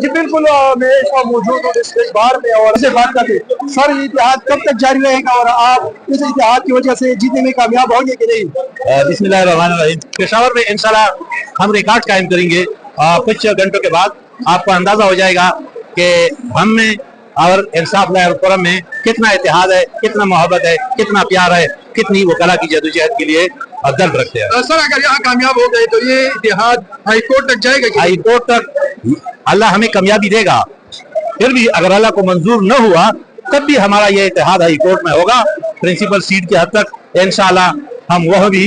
जी बिल्कुल, मैं इस वक्त मौजूद हूँ डिस्ट्रिक्ट बार में और इससे बात करते सर, ये इतिहाद कब तक जारी रहेगा और आप इस इतिहाद की वजह से जीतने में कामयाब होंगे कि नहीं? बिस्मिल्लाहिर्रहमानिर्रहीम। पेशावर में इंशाल्लाह हम रिकॉर्ड कायम करेंगे और कुछ घंटों के बाद आपको अंदाजा हो जाएगा कि हम में और इंसाफ फोरम में कितना इतिहाद है, कितना मोहब्बत है, कितना प्यार है, कितनी वकला की जदोजहद के लिए दर्द रखते हैं। सर, अगर यहाँ कामयाब हो गए तो ये इतिहाद हाई कोर्ट तक जाएगा? हाई कोर्ट तक अल्लाह हमें कामयाबी देगा, फिर भी अगर अल्लाह को मंजूर न हुआ तब भी हमारा ये इतिहाद हाई कोर्ट में होगा। प्रिंसिपल सीट के हद तक इंशाल्लाह हम वह भी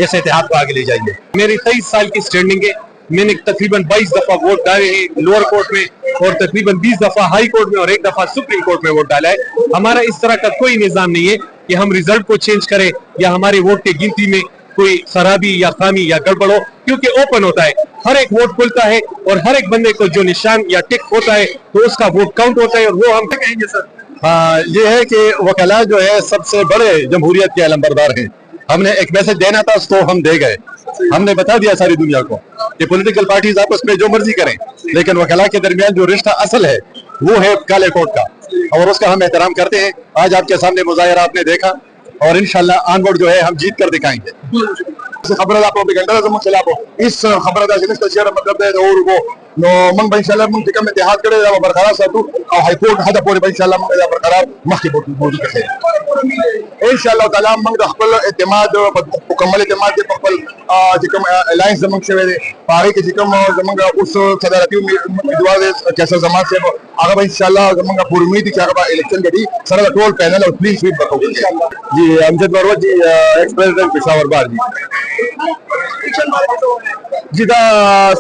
इस इतिहाद को आगे ले जाएंगे। मेरी 23 साल की स्टैंडिंग है, मैंने तकरीबन 22 दफा वोट डाले हैं लोअर कोर्ट में और तकरीबन 20 दफा हाई कोर्ट में और 1 दफा सुप्रीम कोर्ट में वोट डाला है। हमारा इस तरह का कोई निजाम नहीं है कि हम रिजल्ट को चेंज करें या हमारे वोट की गिनती में कोई खराबी या खामी या गड़बड़ हो, क्योंकि ओपन होता है, हर एक वोट खुलता है और हर एक बंदे को जो निशान या टिक होता है तो उसका वोट काउंट होता है और वो हम कहेंगे सर। हाँ, ये है कि वकला जो है सबसे बड़े जमहूरियत के अलंबरदार हैं। हमने एक मैसेज देना था तो हम दे गए। हमने बता दिया सारी दुनिया को कि पॉलिटिकल पार्टीज आपस में जो मर्जी करें, लेकिन वकला के दरमियान जो रिश्ता असल है वो है काले कोट का, और उसका हम एहतराम करते हैं। आज आपके सामने मुजाहिरा आपने देखा और इंशाल्लाह ऑनवर्ड जो है हम जीत कर दिखाएंगे। خبره په ګنده زموږ خلاف هیڅ خبره ده چې نشته چې مطلب ده او نو موږ به ان شاء الله موږ کوم اتحاد کړی دا برقرار ساتو او هاي کورټ هدا پورې به ان شاء الله موږ دا برقرار مخکې موجود کړي ان شاء الله تعالی موږ خپل اعتماد مکمل اعتماد په خپل چې کوم الاینس زموږ شوی دی پاره کې چې کوم زموږ اوس صدارتي امیدوار کیسر زمان صاحب هغه به ان شاء الله زموږ پوره امید چې هغه الیکشن غړي سره ټول پینل او پلیز ویټ وکړو ان شاء الله جی امجد مروت جی ایکس پریزیڈنٹ پشاور بار جی جی دا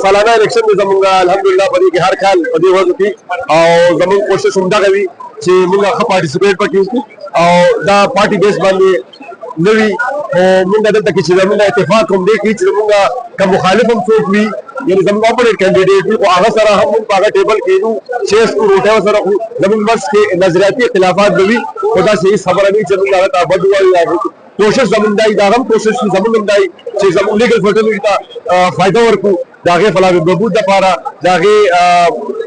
سالانہ الیکشن میں زمونږ الحمدلله په دې کې هر کال په دې وخت کې او زمونږ کوشش همدا کوي چې موږ ښه پارټیسپیټ پکې وکړو او دا پارټي بیس باندې نوي او موږ دلته کې چې زمونږ اتفاق هم دی چې موږ کوم مخالف هم څوک وي یعنی زمونږ اپوننټ کینډیډیټ او هغه سره هم موږ هغه ټیبل کې نو چیس کو روټه سره زمونږ بس کې نظریاتي اختلافات به وي خدا سے اس خبره نه چې موږ هغه ته بد وایو کوشش زمونږ دی دا هم کوشش زمونږ دی چې زمونږ لیګل فرټیلیټی ته فائدہ ورکو داغه فلاح بهبود لپاره داغه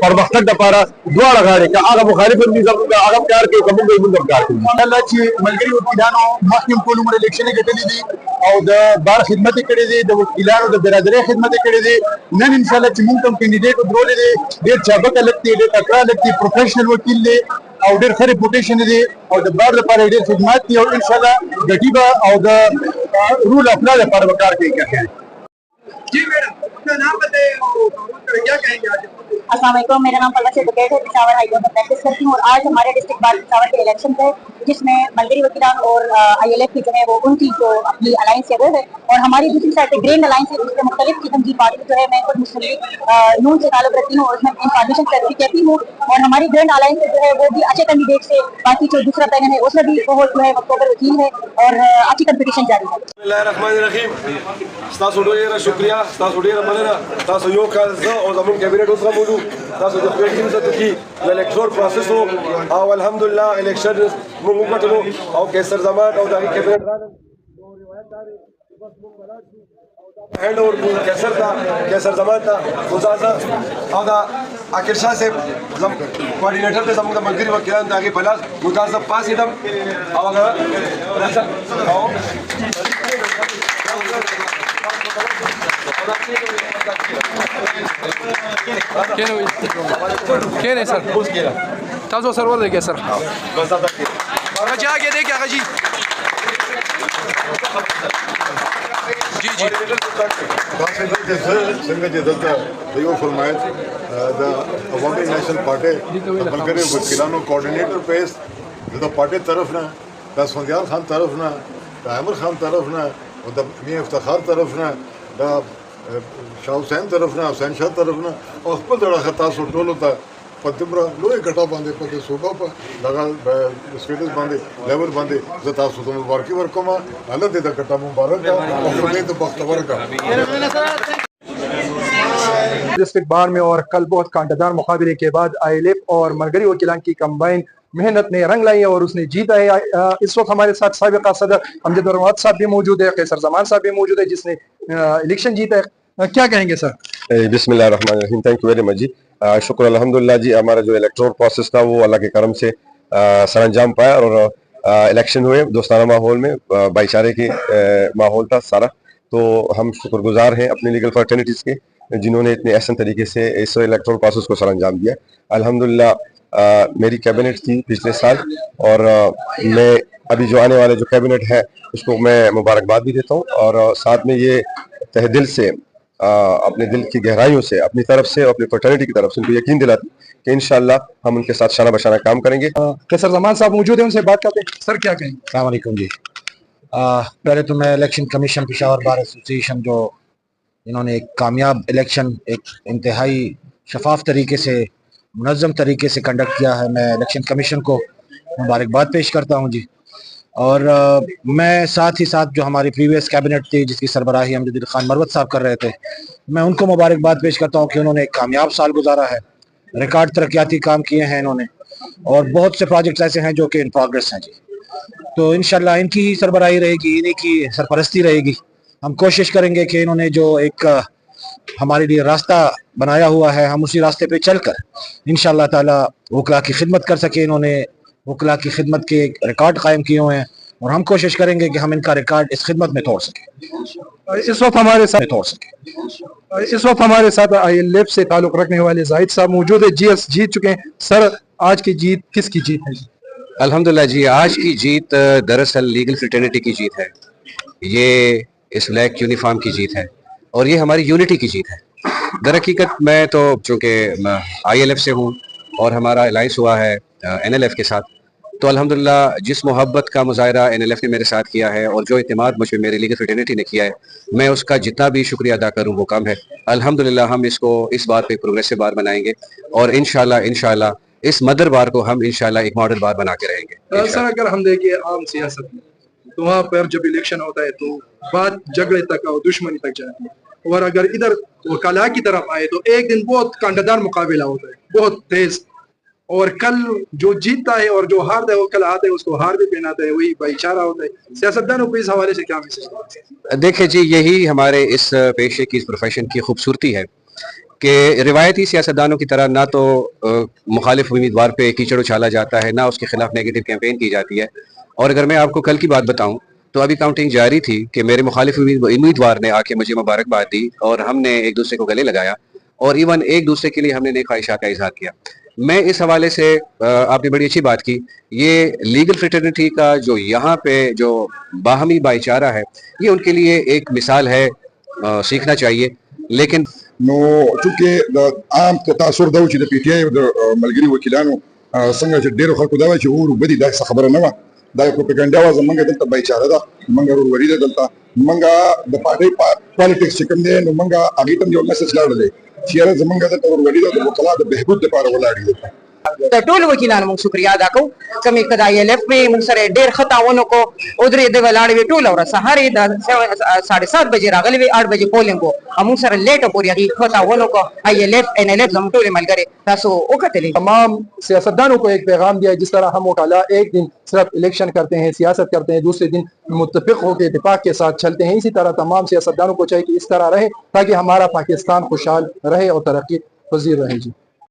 پرمختګ لپاره دواړه غاړي که هغه مخالف دي زمونږ هغه کار کوي زمونږ یې کار کوي الله چې ملګری وکیلانو مخکې ټول عمر الیکشن ګټلې دي او د بار خدمت کړې دي د وکیلانو د برادرۍ خدمت کړې دي نن ان شاء الله چې موږ کوم کینډیډیټ درولې دي ډېر چابک لګتي ډېر تکړه لګتي پروفیشنل وکیل دی او ډېر ښه ریپوټیشن دی او د بار لپاره ډېر خدمات دي او ان شاء الله ګټي به او د رول اف لا لپاره کار کوي جی میڈم اپنا نام بتائیں اور کیا کہیں گے آج؟ السلام علیکم، میرا نام پلوش ایڈوکیٹ ہے، پشاور ہائی کورٹ میں پریکٹس کرتی ہوں اور آج ہمارے ڈسٹرکٹ بار پشاور کے الیکشن تھے جس میں ملگری وکیلان اور آئی ایل ایف کی جو ہے وہ ان کی جو اپنی الائنس ہے وہ ہے اور ہماری دوسری سائڈ پہ گرینڈ الائنس ہے جس میں مختلف قسم کی پارٹی جو ہے میں خود مسلم لیگ نون سے تعلق رکھتی ہوں اور اس میں انفارمیشن سیکرٹری کہتی ہوں اور ہماری گرینڈ الائنس جو ہے وہ بھی اچھے کینڈیڈیٹ سے باقی جو دوسرا پینل ہے اس میں بھی بہت جو ہے اکتوبر وکیل ہے اور اچھی کمپٹیشن جاری ہے۔ بسم الله الرحمن الرحیم، تاسو ډیره شکریا، تاسو ډیره مننه، تاسو یو کال زه او زموږ کابینټ اوس موجود تاسو د خپل ټیم سره کې د الیکټرال پروسس او الحمدلله الیکشن موږ وکړو او کیسر زمان او دغه کابینټ راغله او روایت دار بس موږ بلاد شو او دا هند اور کیسر زمان ته مزازه او دا عاقل شاه صاحب کوارډینیټر ته زموږ د ملګری وکیلان دغه بلاس متاسف پاس ایدم او هغه او کیا ہے سر تاسو سرور دیکھیں سر آگے آگے دیکھیں آگے جی جی جی څنګه چې دلته you فرمایت the Awami national party ملګری وکیلانو coordinator piece the party طرف نه د سوندیار خان طرف نه د عامر خان طرف نه او د میا افتخار طرف نه د شاه حسین طرف نه حسین شاه طرف نه او خپل دغه خطا ټولو ته په دومره لوی ګټه باندې په کې صوبه په دغه سټیټس باندې لیول باندې زه تاسو ته مبارکي ورکوم الله دې د ګټه مبارک او خدای ته بختور کړي۔ ڈسٹرکٹ بار میں اور کل بہت کانٹا دار مقابلے کے بعد آئی ایل ایف اور ملگری وکیلان کی کمبائن محنت نے رنگ لائی اور اس نے جیتا ہے۔ اس وقت ہمارے ساتھ سابقہ صدر امجد مروت صاحب بھی موجود ہے، قیصر زمان صاحب بھی موجود ہے جس نے الیکشن جیتا ہے۔ क्या कहेंगे सर? बिस्मिल्लाहिर्रहमानिर्रहीम, थैंक यू वेरी मच जी। शुक्र अल्हम्दुलिल्लाह जी, हमारा जो इलेक्टोरल प्रोसेस था वो अल्लाह के करम से सरअंजाम पाया और इलेक्शन हुए दोस्ताना माहौल में, भाईचारे के माहौल था सारा। तो हम शुक्रगुजार हैं अपनी लीगल फर्टर्निटीज़ के जिन्होंने इतने अहसन तरीके से इस इलेक्टोरल प्रोसेस को सरअंजाम दिया। अल्हम्दुलिल्लाह मेरी कैबिनेट थी पिछले साल और मैं अभी जो आने वाले जो कैबिनेट है उसको मैं मुबारकबाद भी देता हूँ और साथ में ये तहे दिल से अपने दिल की गहराइयों से अपनी तरफ से और अपनी फर्टर्निटी की तरफ से उनको यकीन दिलाता हूं कि इंशाअल्लाह हम उनके साथ शाना बशाना काम करेंगे। कैसर जमान साहब मौजूद हैं, उनसे बात करते हैं। सर क्या कहेंगे? अस्सलाम वालेकुम जी। पहले तो मैं election commission Peshawar bar association जो इन्होंने एक कामयाब इलेक्शन एक इंतहाई शफाफ तरीके से मुनज़्ज़म तरीके से कंडक्ट किया है, मैं इलेक्शन कमीशन को मुबारकबाद पेश करता हूँ जी। और मैं साथ ही साथ जो हमारी प्रीवियस कैबिनेट थी जिसकी सरबराही अमजद खान मरवत साहब कर रहे थे, मैं उनको मुबारकबाद पेश करता हूँ कि उन्होंने एक कामयाब साल गुजारा है, रिकॉर्ड तरक्याती काम किए हैं इन्होंने और बहुत से प्रोजेक्ट्स ऐसे हैं जो कि इन प्रोग्रेस हैं जी। तो इंशाल्लाह इनकी ही सरबराही रहेगी, इन्हीं की सरपरस्ती रहेगी। हम कोशिश करेंगे कि इन्होंने जो एक हमारे लिए रास्ता बनाया हुआ है हम उसी रास्ते पे चलकर इंशाल्लाह ताला वकला की खिदमत कर सके। इन्होंने वकला की खिदमत के रिकॉर्ड कायम किए हुए हैं और हम कोशिश करेंगे कि हम इनका रिकॉर्ड इस खिदमत में तोड़ सकें। इस वक्त हमारे साथ ILF से ताल्लुक रखने वाले जाहिद साहब मौजूद है। GS जीत चुके हैं। सर आज की जीत किसकी जीत है? अल्हम्दुलिल्लाह जी, आज की जीत दरअसल लीगल फ्रेटर्निटी की जीत है, ये इस ब्लैक यूनिफॉर्म की जीत है और ये हमारी यूनिटी की जीत है। दर हकीकत मैं तो चूँकि ILF से हूँ और हमारा अलाइंस हुआ है NLF के साथ, तो अल्हम्दुलिल्लाह जिस मोहब्बत का मुजाहरा NLF ने मेरे साथ किया है और जो इत्मीनान मुझ पे मेरी लीगल फ्रेटर्निटी ने किया है, मैं उसका जितना भी शुक्रिया अदा करूँ वो कम है। अल्हम्दुलिल्लाह हम इसको इस बार पे प्रोग्रेसिव बार बनाएंगे और इंशाल्लाह इस मदर बार को हम इंशाल्लाह एक मॉडल बार बना के रहेंगे। सर अगर हम देखें आम सियासत में तो वहाँ पर जब इलेक्शन होता है तो बात झगड़े तक और दुश्मनी तक जाती है और अगर इधर वकला की तरफ आए तो एक दिन बहुत कांटादार मुकाबला होता है, बहुत तेज, और कल जो जीतता है और जो हारता है वो कल आता है उसको हार भी पहनाता है, वही भाईचारा होता है। सियासतदानों को इस हवाले से क्या मैसेज? देखिए जी, यही हमारे इस पेशे की, इस प्रोफेशन की खूबसूरती है कि रिवायती सियासतदानों की तरह ना तो मुखालिफ उम्मीदवार पे कीचड़ उछाला जाता है, ना उसके खिलाफ नेगेटिव कैंपेन की जाती है। और अगर मैं आपको कल की बात बताऊं तो अभी काउंटिंग जारी थी कि मेरे मुखालिफ उम्मीदवार ने आके मुझे मुबारकबाद दी और हमने एक दूसरे को गले लगाया और इवन एक दूसरे के लिए हमने नई ख्वाहिशात का इजहार किया। मैं इस हवाले से आपने बड़ी अच्छी बात की, ये लीगल फ्रेटर्निटी का जो यहाँ पे जो बाहमी भाईचारा है ये उनके लिए एक मिसाल है, सीखना चाहिए। लेकिन نو چونکه عام تاثر دا و چې د PTI او د ملګري وکیلانو څنګه چې ډیرو خلکو دا وایي چې اور بدی دا خبره نه و، دا پروپاګاندا و، زمونږ دلته بایچاره ده، مونږ وروري ده، دلته مونږ د پارټي پالیټکس چې کوم دی نو مونږ هغې ته یو میسج لاړلی چې یاره زمونږ دلته وروري ده، د وکلا د بهبود لپاره ولاړ دي. د ټول وکیلانو موږ شکریا ادا کوو، کوم ابتدایي ILF په موږ سره ډېر ښه تعاون وکړو، ودرې د ولاړې وې ټوله ورځ سهارې د 7:30 بجې راغلې وې، 8 بجې پولینګ و، موږ سره لیټه پورې هغې ښه تعاون وکړو. ILF NLF زموږ ټولې ملګرې تاسو وکتلې. تمام سیاستدانوں کو ایک پیغام دیا ہے جس طرح ہم وکلا ایک دن صرف الیکشن کرتے ہیں، سیاست کرتے ہیں، دوسرے دن متفق ہو کے اتفاق کے ساتھ چلتے ہیں، اسی طرح تمام سیاستدانوں کو چاہیے کہ اس طرح رہے تاکہ ہمارا پاکستان خوشحال رہے اور ترقی پذیر رہے. جی